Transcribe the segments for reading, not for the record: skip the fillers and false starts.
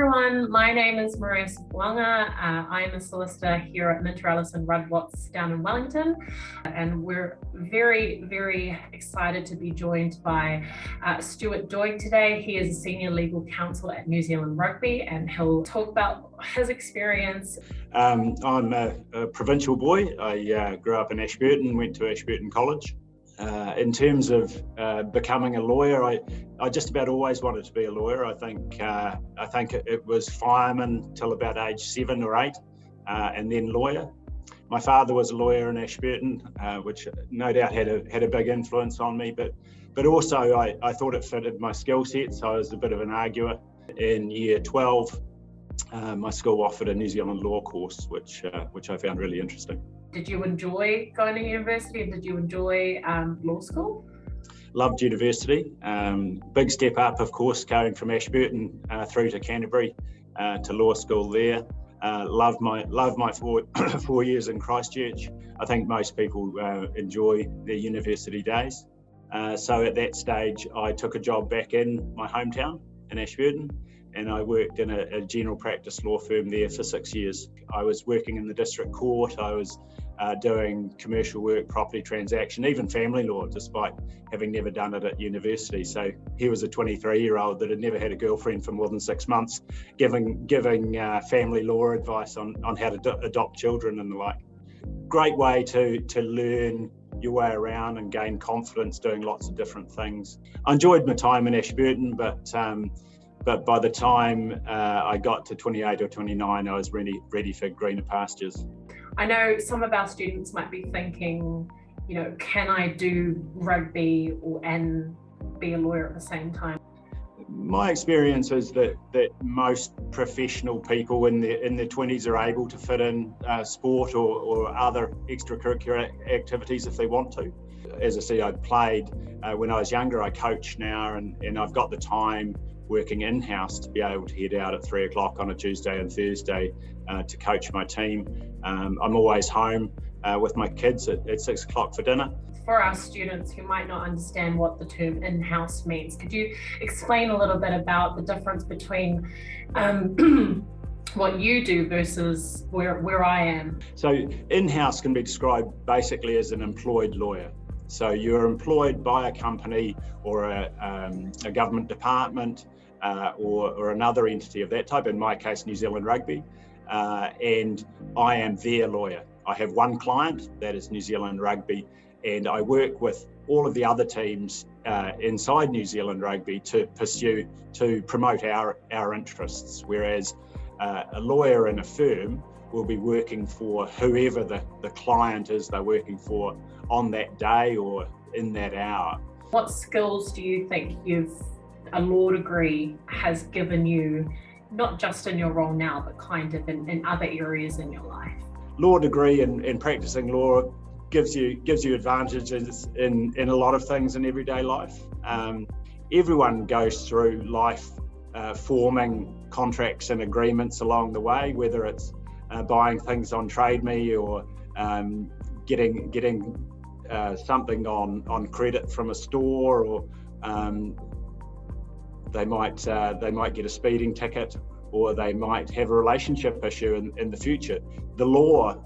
everyone, my name is Maria Sapuanga. I'm a solicitor here at MinterEllisonRuddWatts down in Wellington, and we're very, very excited to be joined by Stu Doig today. He is a Senior Legal Counsel at New Zealand Rugby, and he'll talk about his experience. I'm a provincial boy. I grew up in Ashburton, went to Ashburton College. In terms of becoming a lawyer, I just about always wanted to be a lawyer. I think it was fireman till about age 7 or 8, and then lawyer. My father was a lawyer in Ashburton, which no doubt had a big influence on me. But also I thought it fitted my skill set, so I was a bit of an arguer. In year 12, my school offered a New Zealand law course, which I found really interesting. Did you enjoy going to university, and did you enjoy law school? Loved university. Big step up, of course, going from Ashburton through to Canterbury to law school there. Loved my 4 years in Christchurch. I think most people enjoy their university days. So at that stage, I took a job back in my hometown in Ashburton, and I worked in a general practice law firm there for 6 years. I was working in the district court. I was doing commercial work, property transaction, even family law, despite having never done it at university. So here was a 23-year-old that had never had a girlfriend for more than 6 months, giving family law advice on how to adopt children and the like. Great way to learn your way around and gain confidence doing lots of different things. I enjoyed my time in Ashburton, but by the time I got to 28 or 29, I was ready for greener pastures. I know some of our students might be thinking, can I do rugby and be a lawyer at the same time? My experience is that most professional people in their 20s are able to fit in sport or other extracurricular activities if they want to. As I said, I played when I was younger. I coach now, and I've got the time working in-house to be able to head out at 3 o'clock on a Tuesday and Thursday to coach my team. I'm always home with my kids at 6 o'clock for dinner. For our students who might not understand what the term in-house means, could you explain a little bit about the difference between what you do versus where I am? So in-house can be described basically as an employed lawyer. So you're employed by a company or a government department or another entity of that type, in my case, New Zealand Rugby, and I am their lawyer. I have one client, that is New Zealand Rugby, and I work with all of the other teams inside New Zealand Rugby to promote our interests, whereas a lawyer in a firm will be working for whoever the client is they're working for on that day or in that hour. What skills do you think a law degree has given you, not just in your role now, but kind of in other areas in your life? Law degree and practicing law gives you advantages in a lot of things in everyday life. Everyone goes through life forming contracts and agreements along the way, whether it's buying things on Trade Me or getting something on credit from a store, or they might get a speeding ticket, or they might have a relationship issue in the future. The law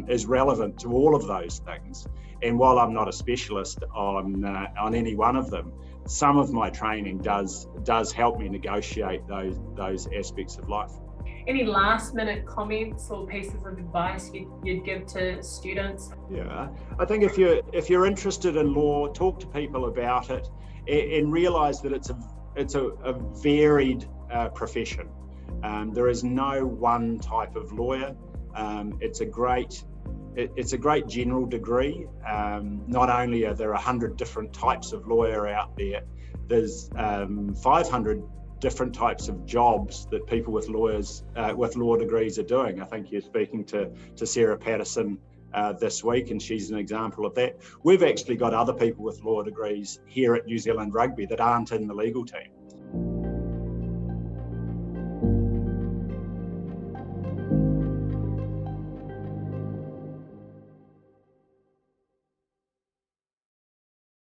is relevant to all of those things, and while I'm not a specialist on any one of them, some of my training does help me negotiate those aspects of life. Any last minute comments or pieces of advice you'd give to students? Yeah, I think if you're interested in law, talk to people about it and realise that it's a varied profession. There is no one type of lawyer. It's a great general degree. Not only are there 100 different types of lawyer out there, there's 500 different types of jobs that people with law degrees are doing. I think you're speaking to Sarah Patterson this week, and she's an example of that. We've actually got other people with law degrees here at New Zealand Rugby that aren't in the legal team.